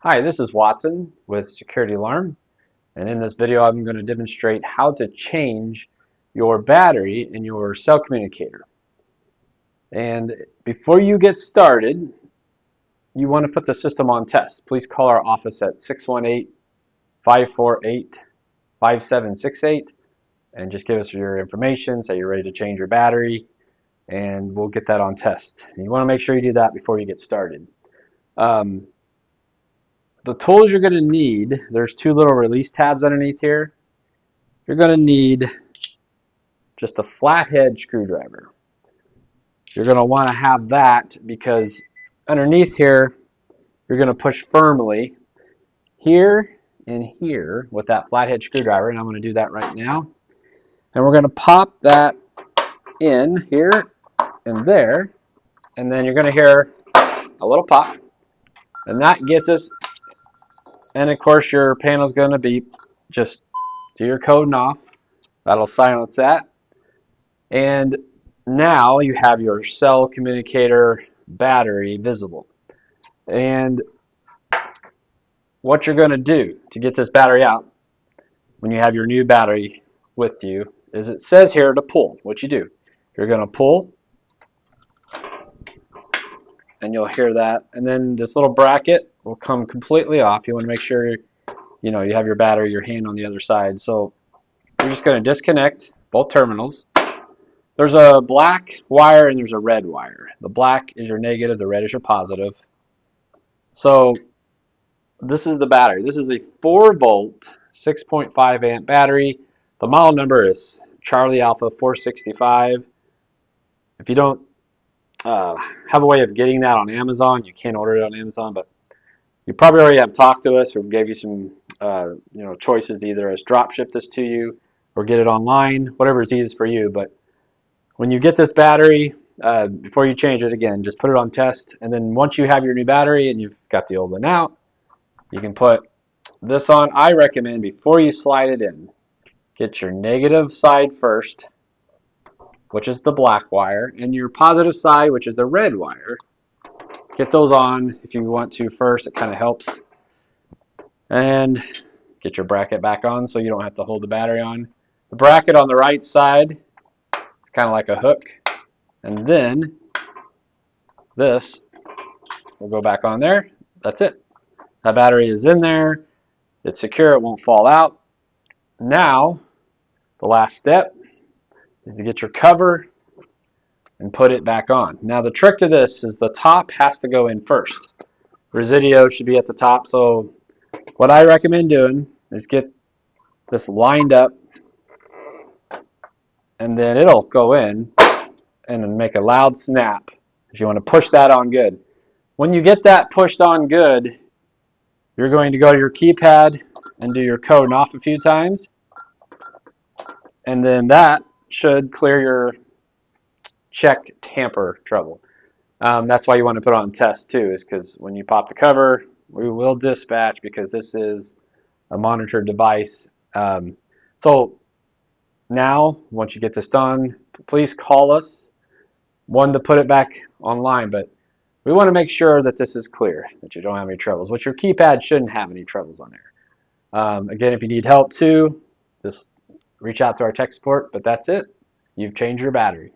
Hi, this is Watson with Security Alarm, and in this video I'm going to demonstrate how to change your battery in your cell communicator. And before you get started, you want to put the system on test. Please call our office at 618-548-5768 and just give us your information, say you're ready to change your battery, and we'll get that on test. And you want to make sure you do that before you get started. The tools you're going to need, there's two little release tabs underneath here. You're going to need just a flathead screwdriver. You're going to want to have that because underneath here, you're going to push firmly here and here with that flathead screwdriver, and I'm going to do that right now. And we're going to pop that in here and there, and then you're going to hear a little pop, and that gets us, and of course your panel's going to beep. Just do your coding off. That'll silence that. And now you have your cell communicator battery visible. And what you're going to do to get this battery out when you have your new battery with you is it says here to pull. What you do, you're going to pull, and you'll hear that, and then this little bracket will come completely off. You want to make sure you have your battery, your hand on the other side. So you're just going to disconnect both terminals. There's a black wire and there's a red wire. The black is your negative, the red is your positive. So this is the battery. This is a 4-volt, 6.5 amp battery. The model number is Charlie Alpha 465. If you don't have a way of getting that on Amazon, you can order it on Amazon, but you probably already have talked to us or gave you some choices, either as drop ship this to you or get it online, whatever is easiest for you. But when you get this battery, before you change it, again, just put it on test. And then once you have your new battery and you've got the old one out, you can put this on. I recommend before you slide it in, get your negative side first, which is the black wire, and your positive side, which is the red wire. Get those on if you want to first. It kind of helps. And get your bracket back on so you don't have to hold the battery on. The bracket on the right side, it's kind of like a hook. And then this will go back on there. That's it. That battery is in there. It's secure. It won't fall out. Now, the last step is to get your cover and put it back on. Now, the trick to this is the top has to go in first. Residio should be at the top. So what I recommend doing is get this lined up, and then it'll go in and make a loud snap if you want to push that on good. When you get that pushed on good, you're going to go to your keypad and do your code off a few times, and then that should clear your check tamper trouble. That's why you want to put it on test too, is because when you pop the cover, we will dispatch because this is a monitored device. So now, once you get this done, please call us, one, to put it back online, but we want to make sure that this is clear, that you don't have any troubles, which your keypad shouldn't have any troubles on there. Again, if you need help too, just reach out to our tech support, but that's it. You've changed your battery.